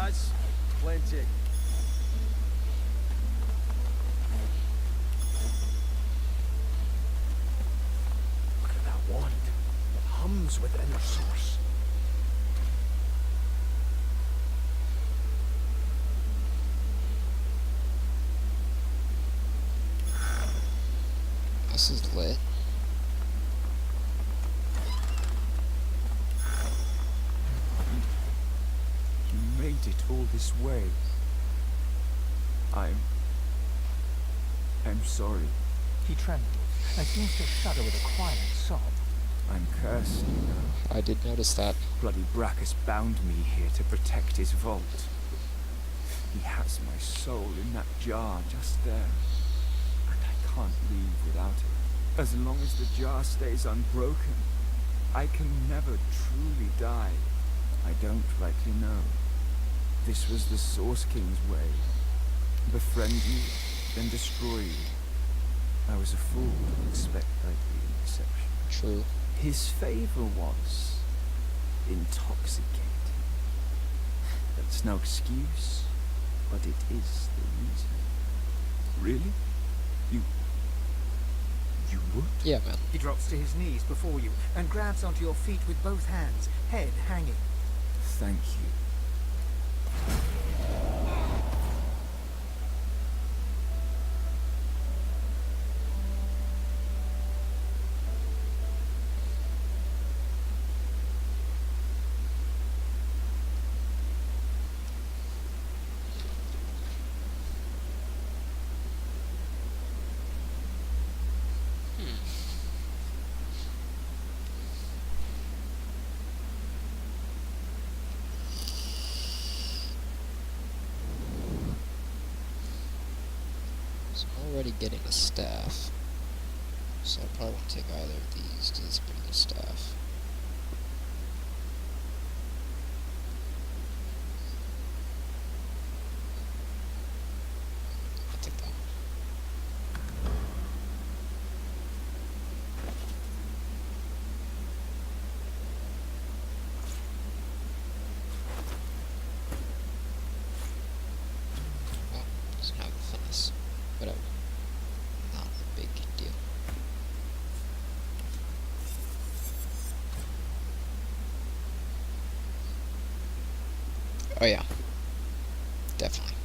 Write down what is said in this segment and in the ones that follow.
Lads, plenty. Look at that wand. It hums with inner source. This is lit. You made it all this way. I'm sorry. He trembles and seems to shudder with a quiet sob. I'm cursed, you know. I did notice that. Bloody Brachus bound me here to protect his vault. He has my soul in that jar just there. And I can't leave without it. As long as the jar stays unbroken, I can never truly die. I don't rightly know. This was the Source King's way. Befriend you, then destroy you. I was a fool to expect I'd be in deception. True. His favor was intoxicating. That's no excuse, but it is the reason. Really? You would? Yeah, man. He drops to his knees before you and grabs onto your feet with both hands, head hanging. Thank you. So I'm already getting a staff. So I probably won't take either of these because it's a pretty good staff. I'll take that one. Well, doesn't have the finesse. Whatever. Not a big deal. Oh yeah. Definitely.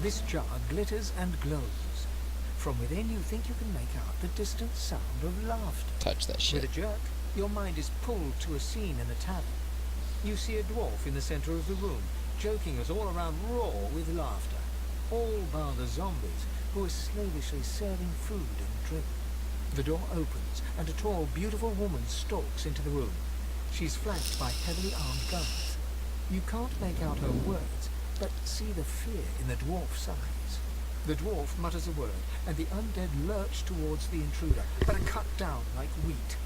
This jar glitters and glows. From within you think you can make out the distant sound of laughter. Touch that shit. With a jerk, your mind is pulled to a scene in a tavern. You see a dwarf in the center of the room, joking us all around raw with laughter. All bar the zombies, who are slavishly serving food and drink. The door opens, and a tall, beautiful woman stalks into the room. She's flanked by heavily armed guards. You can't make out her words, but see the fear in the dwarf's eyes. The dwarf mutters a word, and the undead lurch towards the intruder, but are cut down like wheat.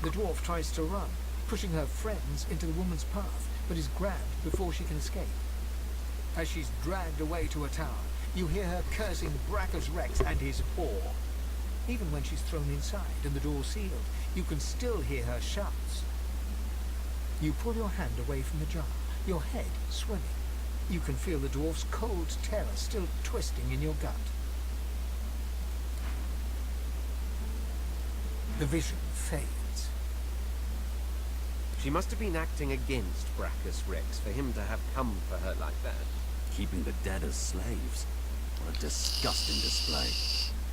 The dwarf tries to run, pushing her friends into the woman's path, but is grabbed before she can escape. As she's dragged away to a tower, you hear her cursing Brachus Rex and his whore. Even when she's thrown inside and the door sealed, you can still hear her shouts. You pull your hand away from the jar, your head swimming. You can feel the dwarf's cold terror still twisting in your gut. The vision fades. She must have been acting against Brachus Rex for him to have come for her like that. Keeping the dead as slaves. What a disgusting display.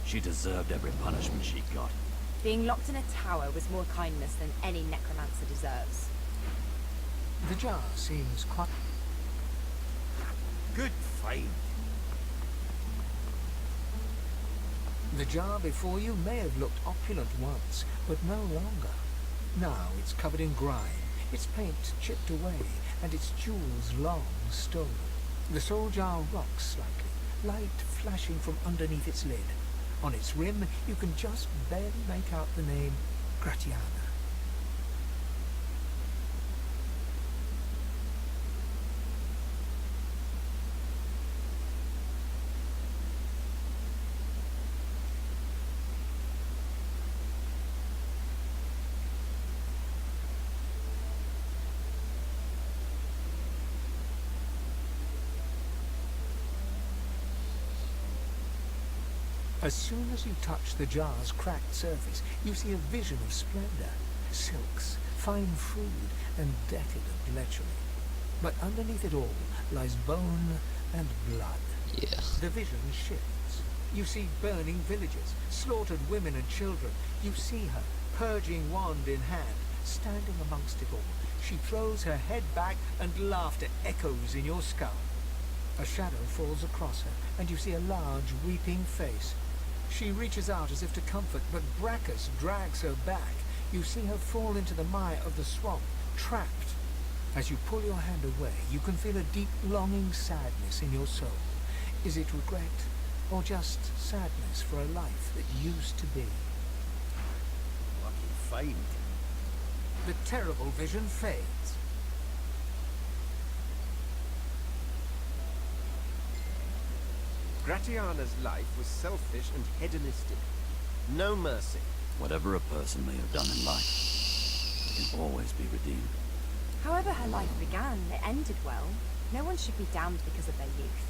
She deserved every punishment she got. Being locked in a tower was more kindness than any necromancer deserves. The jar seems quite... Good fight. The jar before you may have looked opulent once, but no longer. Now it's covered in grime, its paint chipped away, and its jewels long stolen. The soul jar rocks slightly, light flashing from underneath its lid. On its rim, you can just barely make out the name Gratiana. As soon as you touch the jar's cracked surface, you see a vision of splendor, silks, fine food, and decadent lechery. But underneath it all lies bone and blood. Yeah. The vision shifts. You see burning villages, slaughtered women and children. You see her, purging wand in hand, standing amongst it all. She throws her head back and laughter echoes in your skull. A shadow falls across her, and you see a large, weeping face. She reaches out as if to comfort, but Brachus drags her back. You see her fall into the mire of the swamp, trapped. As you pull your hand away, you can feel a deep, longing sadness in your soul. Is it regret, or just sadness for a life that used to be? Lucky find. The terrible vision fades. Gratiana's life was selfish and hedonistic. No mercy. Whatever a person may have done in life, it can always be redeemed. However her life began, it ended well. No one should be damned because of their youth.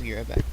Be right back.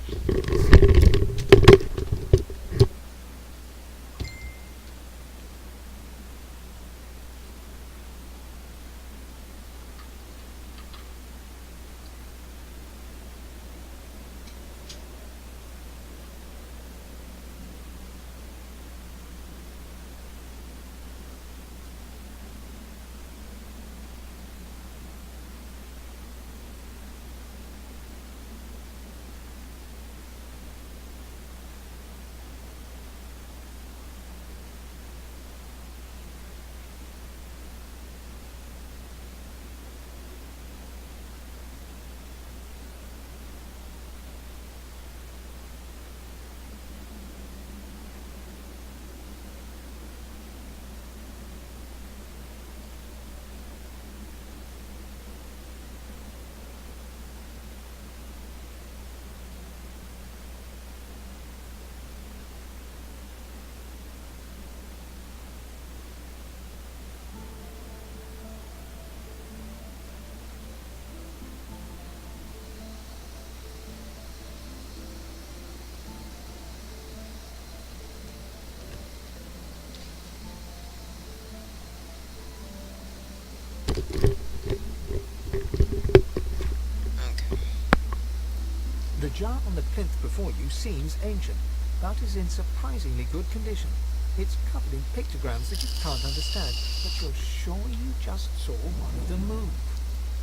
The jar on the plinth before you seems ancient, but is in surprisingly good condition. It's covered in pictograms that you can't understand, but you're sure you just saw one of them move.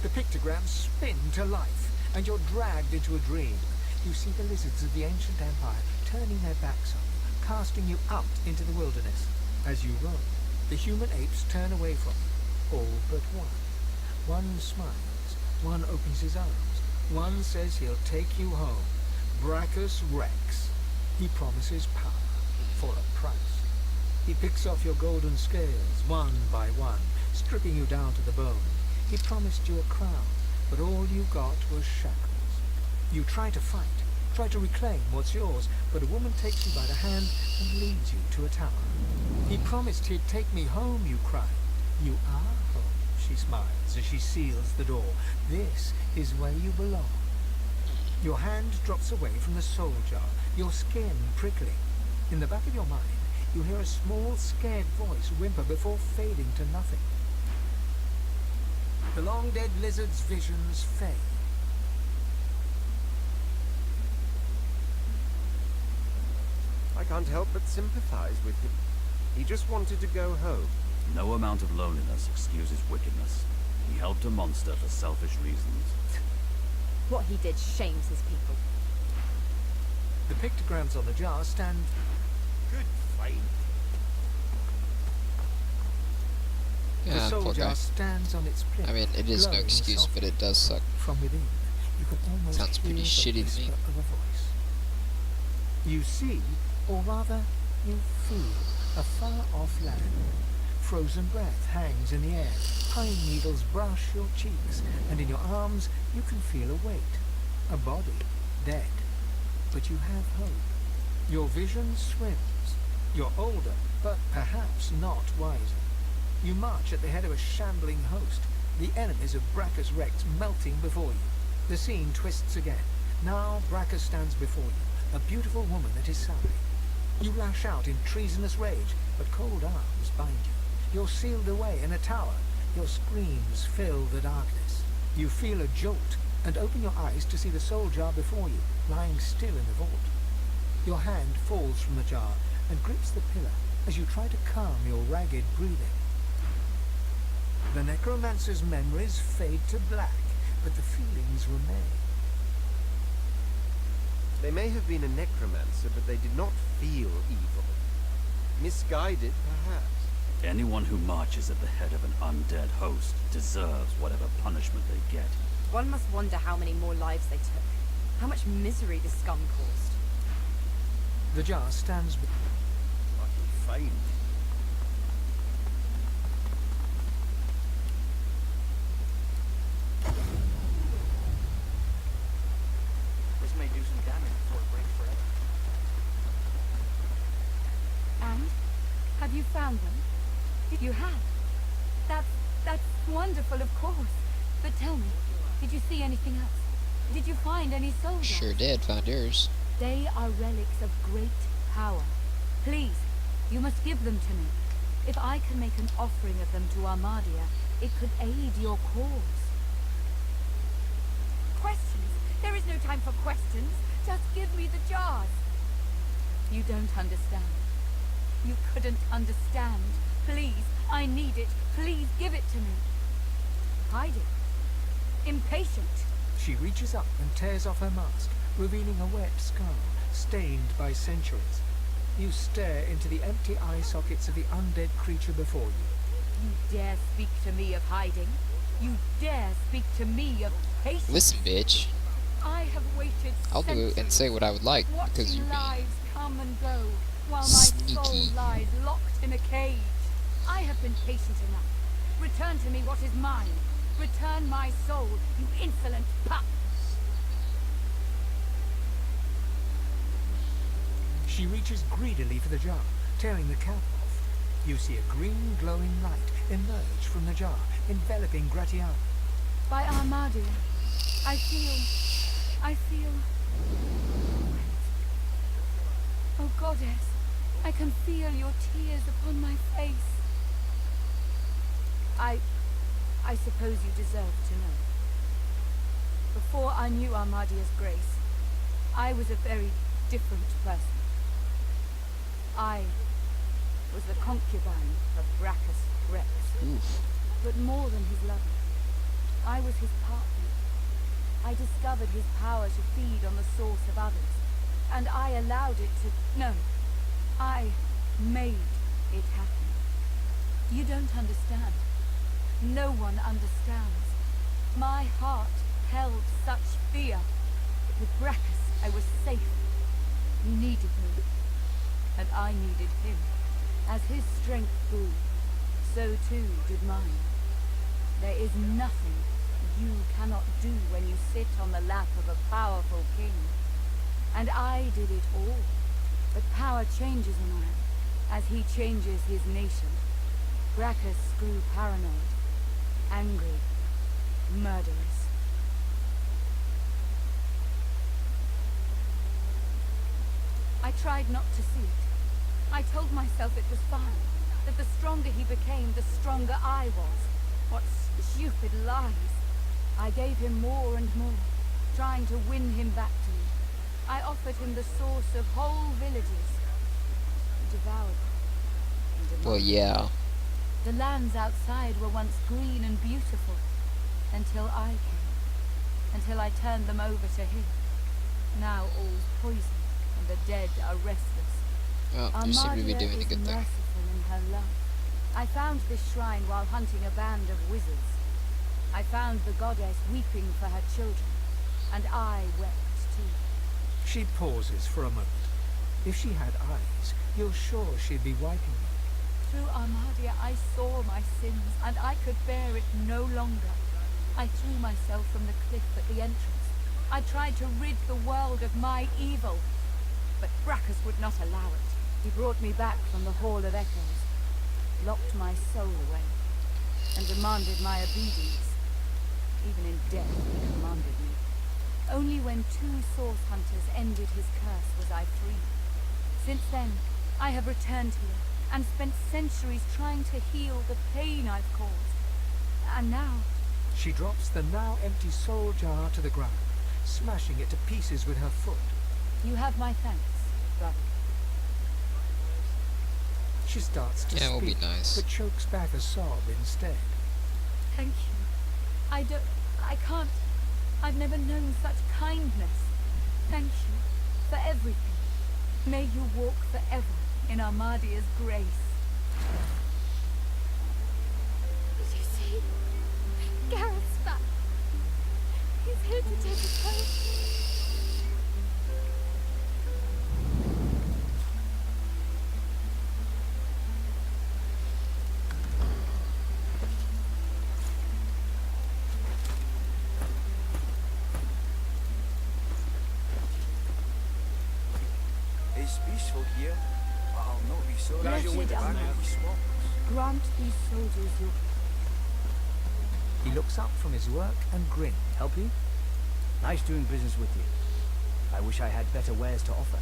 The pictograms spin to life, and you're dragged into a dream. You see the lizards of the ancient empire turning their backs on you, casting you out into the wilderness. As you roam, the human apes turn away from you, all but one. One smiles, one opens his arms, one says he'll take you home. Brachus Rex. He promises power for a price. He picks off your golden scales, one by one, stripping you down to the bone. He promised you a crown, but all you got was shackles. You try to fight, try to reclaim what's yours, but a woman takes you by the hand and leads you to a tower. He promised he'd take me home, you cry. You are home, she smiles as she seals the door. This is where you belong. Your hand drops away from the soul jar, your skin prickling. In the back of your mind, you hear a small, scared voice whimper before fading to nothing. The long-dead lizard's visions fade. I can't help but sympathize with him. He just wanted to go home. No amount of loneliness excuses wickedness. He helped a monster for selfish reasons. What he did shames his people. The pictograms on the jar stand... Good fight. The Yeah, soul poor jar guy. stands on its plinth. I mean, it is no glowing excuse, but softly. it does suck. From within, you can almost Sounds pretty hear the shitty to me. whisper of a voice. You see, or rather, you feel, a far-off land. Frozen breath hangs in the air. Pine needles brush your cheeks, and in your arms you can feel a weight. A body, dead. But you have hope. Your vision swims. You're older, but perhaps not wiser. You march at the head of a shambling host. the enemies of Brachus Rex melting before you. The scene twists again. Now Brachus stands before you, a beautiful woman at his side. You lash out in treasonous rage, but cold arms bind you. You're sealed away in a tower. Your screams fill the darkness. You feel a jolt and open your eyes to see the soul jar before you, lying still in the vault. Your hand falls from the jar and grips the pillar as you try to calm your ragged breathing. The necromancer's memories fade to black, but the feelings remain. They may have been a necromancer, but they did not feel evil. Misguided, perhaps. Anyone who marches at the head of an undead host deserves whatever punishment they get. One must wonder how many more lives they took. How much misery the scum caused. The jar stands Like a fiend. This may do some damage before it breaks forever. And? Have you found them? You have? That's wonderful, of course. But tell me, did you see anything else? Did you find any soldiers? Sure did. Found yours. They are relics of great power. Please, you must give them to me. If I can make an offering of them to Armadia, it could aid your cause. Questions? There is no time for questions. Just give me the jars. You don't understand. You couldn't understand. Please, I need it. Please give it to me. Hide it. Impatient. She reaches up and tears off her mask, revealing a wet skull, stained by centuries. You stare into the empty eye sockets of the undead creature before you. You dare speak to me of hiding? You dare speak to me of patience? Listen, bitch. I have waited I'll do it and say what I would like because watching you're being lives come and go, while my sneaky. soul lies locked in a cage. I have been patient enough. Return to me what is mine. Return my soul, you insolent pup! She reaches greedily for the jar, tearing the cap off. You see a green glowing light emerge from the jar, enveloping Gratiana. By Armadia, I feel... Oh, goddess, I can feel your tears upon my face. I suppose you deserve to know. Before I knew Armadia's grace, I was a very different person. I was the concubine of Brachus Rex. Oof. But more than his lover, I was his partner. I discovered his power to feed on the source of others, and I allowed it to... No, I made it happen. You don't understand. No one understands. My heart held such fear. With Brachus, I was safe. He needed me, and I needed him. As his strength grew, so too did mine. There is nothing you cannot do when you sit on the lap of a powerful king. And I did it all. But power changes a man, as he changes his nation. Brachus grew paranoid, angry, murderous. I tried not to see it. I told myself it was fine, that the stronger he became, the stronger I was. What stupid lies. I gave him more and more, trying to win him back to me. I offered him the source of whole villages. He devoured them. and Well, yeah. The lands outside were once green and beautiful, until I came. Until I turned them over to him. Now all's poison, and the dead are restless. Oh, you seem to be Armadia doing a is good thing. merciful in her love. I found this shrine while hunting a band of wizards. I found the goddess weeping for her children, and I wept too. She pauses for a moment. If she had eyes, you're sure she'd be wiping them. Through Armadia I saw my sins, and I could bear it no longer. I threw myself from the cliff at the entrance. I tried to rid the world of my evil, but Brachus would not allow it. He brought me back from the Hall of Echoes, locked my soul away, and demanded my obedience. Even in death, he commanded me. Only when 2 source hunters ended his curse was I free. Since then, I have returned here and spent centuries trying to heal the pain I've caused. And now, She drops the now empty soul jar to the ground, smashing it to pieces with her foot. you have my thanks, brother. She starts to Yeah, it will be speak, nice. but chokes back a sob instead. Thank you. I can't. I've never known such kindness. Thank you for everything. May you walk forever in Armadia's grace. You see? Gareth's back. He's here to take us home. It's peaceful here, but I'll not be sorry. Blessed Back Allah. in the swamps. Grant these soldiers your... He looks up from his work and grins. Help you? Nice doing business with you. I wish I had better wares to offer.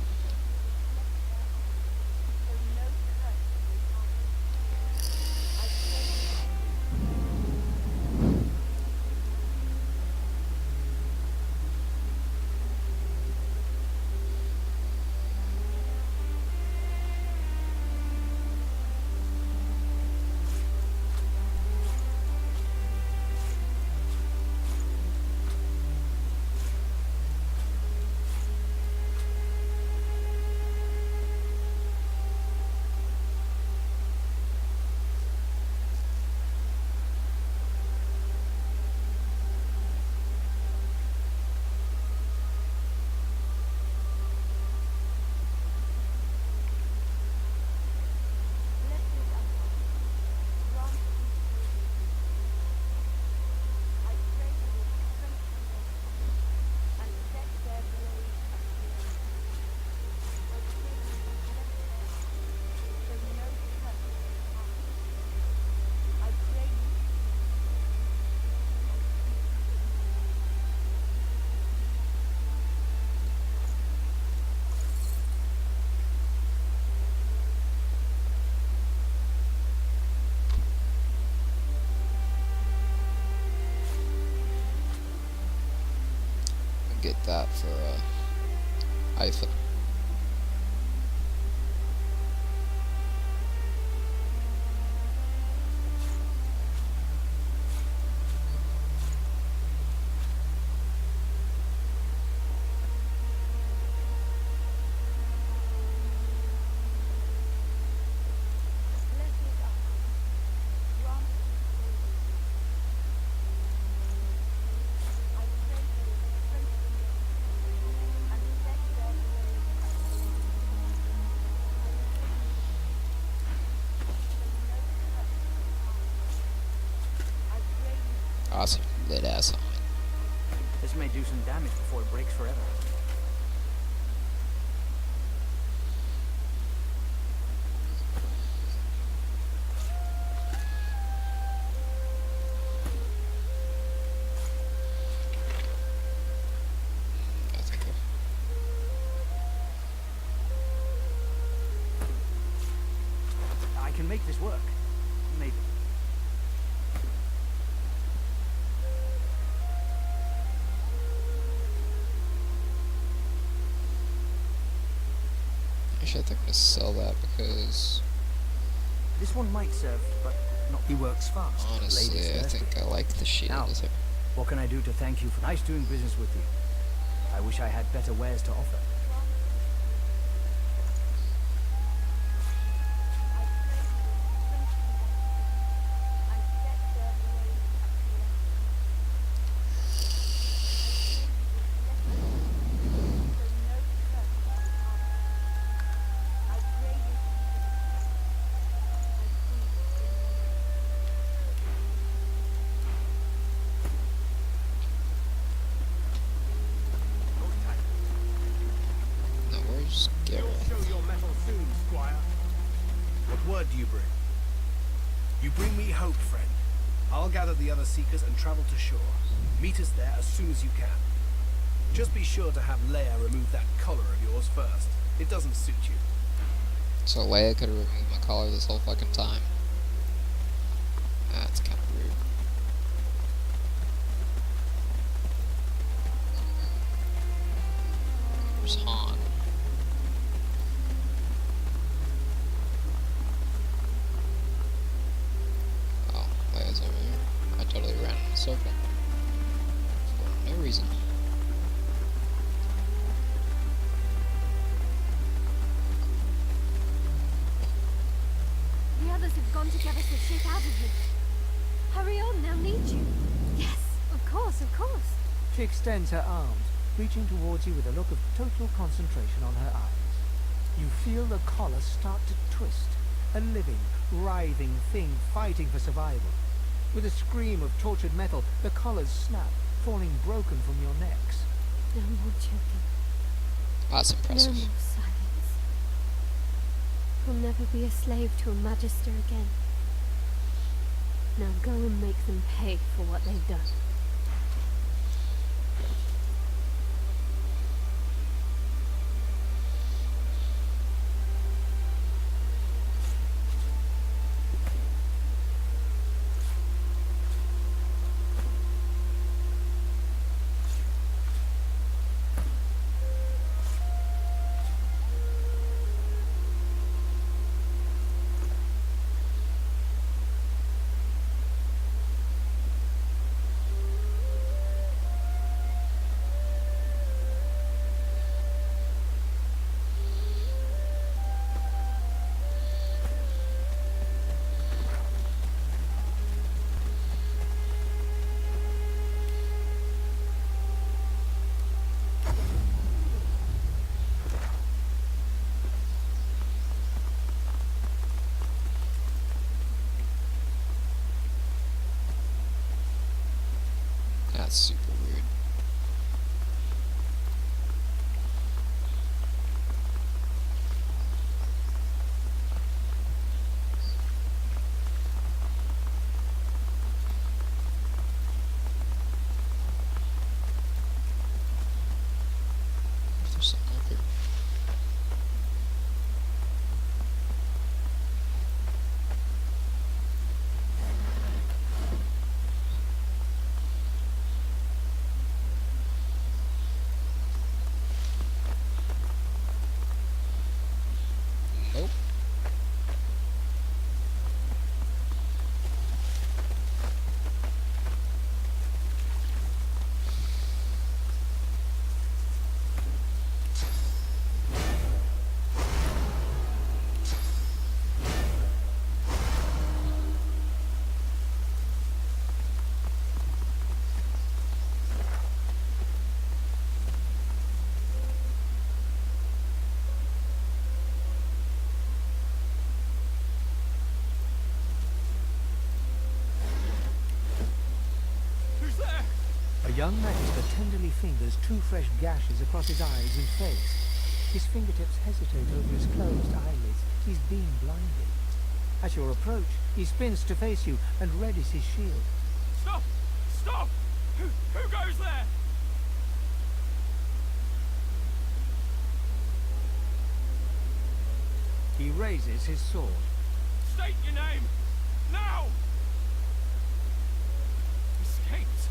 Get that for iPhone. Awesome. Lit ass on. This may do some damage before it breaks forever. I think I can make this work. Maybe. actually, I think I'm gonna sell that because This one might serve, but not. He works fast. honestly, Ladies I thirsty. think I like the shield. Now. Is it? What can I do to thank you for nice doing business with you? I wish I had better wares to offer. No, where's Gareth? Show your mettle soon, squire. What word do you bring? You bring me hope, friend. I'll gather the other Seekers and travel to shore. Meet us there as soon as you can. Just be sure to have Leia remove that collar of yours first. It doesn't suit you. So Leia could have removed my collar this whole fucking time. That's kind of rude. Where's Han? Oh, Leia's over here. I totally ran in a circle. For no reason. The others have gone to get us the shit out of here. Hurry on, they'll need you. Yes, of course, of course. She extends her arms, reaching towards you with a look of total concentration on her eyes. You feel the collar start to twist, a living, writhing thing fighting for survival. With a scream of tortured metal, the collars snap, falling broken from your necks. No more choking. That's No impressive. more silence. I'll never be a slave to a magister again. Now go and make them pay for what they've done. That's super weird. There's something up here. Nope. Who's there? A young magister tenderly fingers two fresh gashes across his eyes and face. His fingertips hesitate over his closed eyelids. He's being blinded. At your approach, he spins to face you and readies his shield. Stop! Stop! Who goes there? He raises his sword. State your name! Now! Escaped.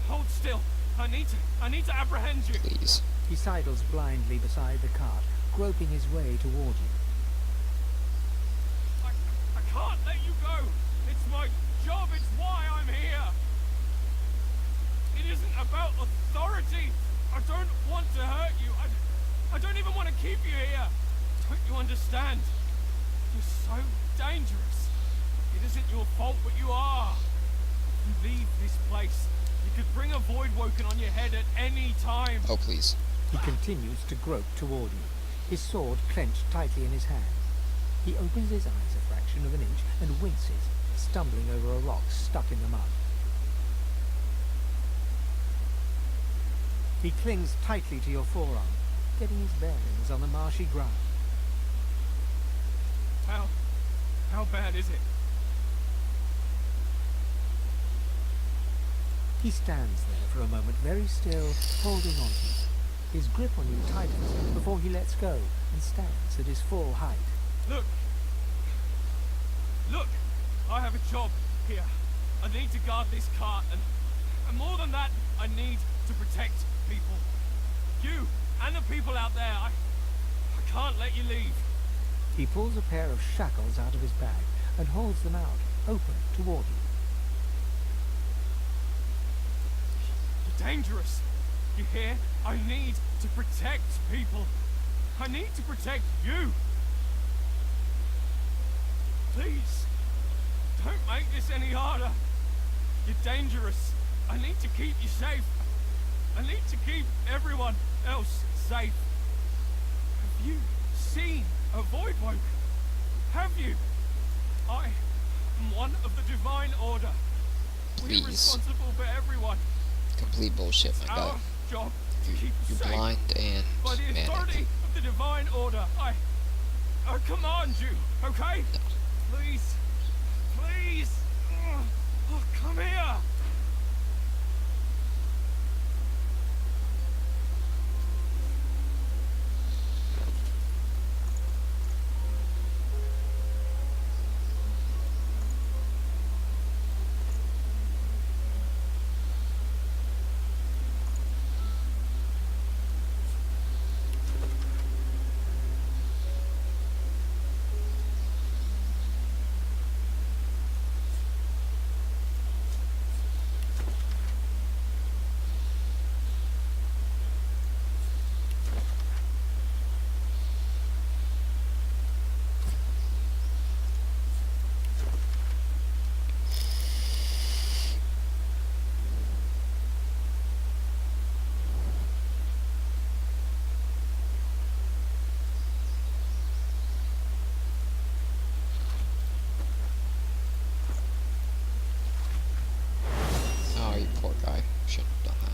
Hold still. I need to apprehend you. Please. He sidles blindly beside the cart, groping his way toward you. I can't let you go. It's my job. It's why I'm here. It isn't about authority. I don't want to hurt you. I don't even want to keep you here. Don't you understand? You're so dangerous. It isn't your fault, but you are. If you leave this place, you could bring a void woken on your head at any time. Oh, please. He continues to grope toward you, his sword clenched tightly in his hand. He opens his eyes a fraction of an inch and winces, stumbling over a rock stuck in the mud. He clings tightly to your forearm, getting his bearings on the marshy ground. How bad is it? He stands there for a moment, very still, holding on to you. His grip on you tightens before he lets go and stands at his full height. Look! Look! I have a job here. I need to guard this cart, and more than that, I need to protect people. You and the people out there. I can't let you leave. He pulls a pair of shackles out of his bag and holds them out, open toward you. You're dangerous. You hear? I need to protect people. I need to protect you. Please, don't make this any harder. You're dangerous. I need to keep you safe. I need to keep everyone else safe. Have you seen a Voidwoke? Have you? I am one of the Divine Order. Please. We're responsible for everyone. Complete bullshit, my guy. Our job to keep you You're safe. blind and By the manic. authority of the Divine Order, I command you, okay? Please, please. Oh, come here. Oh, you poor guy. Shouldn't have done that.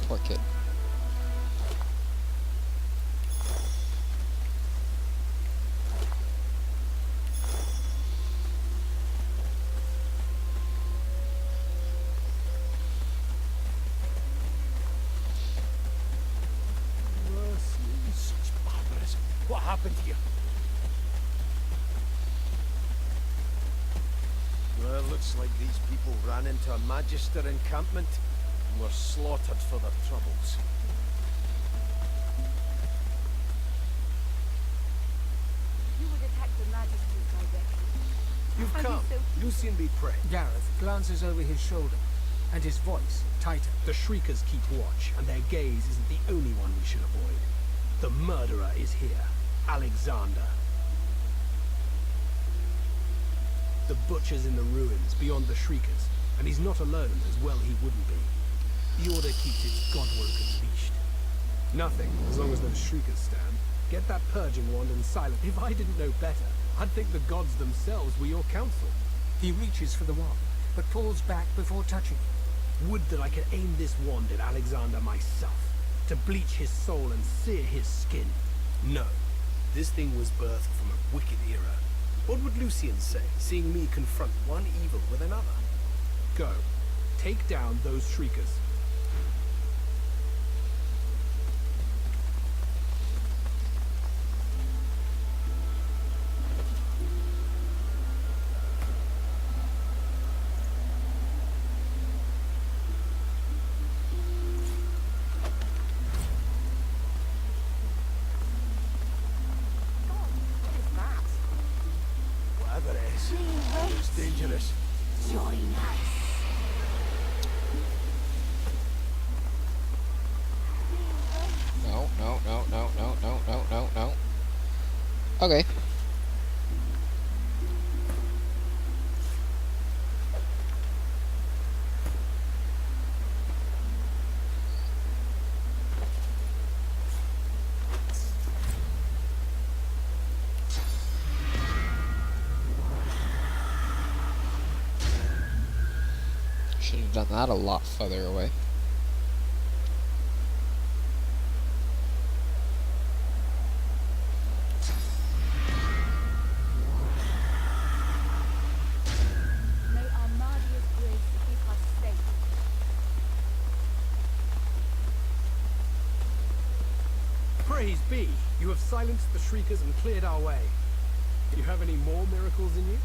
Poor kid. Such barbarism. What happened here? Well, it looks like these people ran into a Magister encampment and were slaughtered for their troubles. You would attack the Magistrates directly. You've Are you come. so- Lucian be praised. Gareth glances over his shoulder, and his voice tightens. The Shriekers keep watch, and their gaze isn't the only one we should avoid. The murderer is here, Alexander. The butcher's in the ruins beyond the Shriekers, and he's not alone, as well he wouldn't be. The Order keeps its godwoke unleashed. Nothing, as long as those Shriekers stand. Get that purging wand and silent. If I didn't know better, I'd think the gods themselves were your counsel. He reaches for the wand, but pulls back before touching it. Would that I could aim this wand at Alexander myself, to bleach his soul and sear his skin. No, this thing was birthed from a wicked era. What would Lucian say, seeing me confront one evil with another? Go, take down those Shriekers. dangerous. Join us. No, no, no, no, no, no, no, no, no. Okay. Should have done that a lot further away. May Armadia's grace keep us safe. Praise be! You have silenced the Shriekers and cleared our way. Do you have any more miracles in you?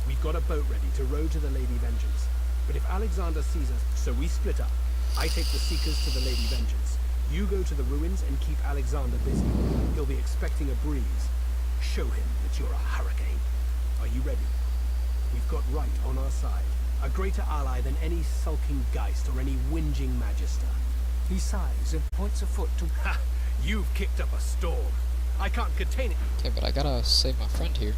We've got a boat ready to row to the Lady Vengeance. But if Alexander sees us, so we split up. I take the Seekers to the Lady Vengeance. You go to the ruins and keep Alexander busy. He'll be expecting a breeze. Show him that you're a hurricane. Are you ready? We've got right on our side. A greater ally than any sulking Geist or any whinging Magister. He sighs and points a foot to... Ha! You've kicked up a storm. I can't contain it. Okay, but I gotta save my friend here.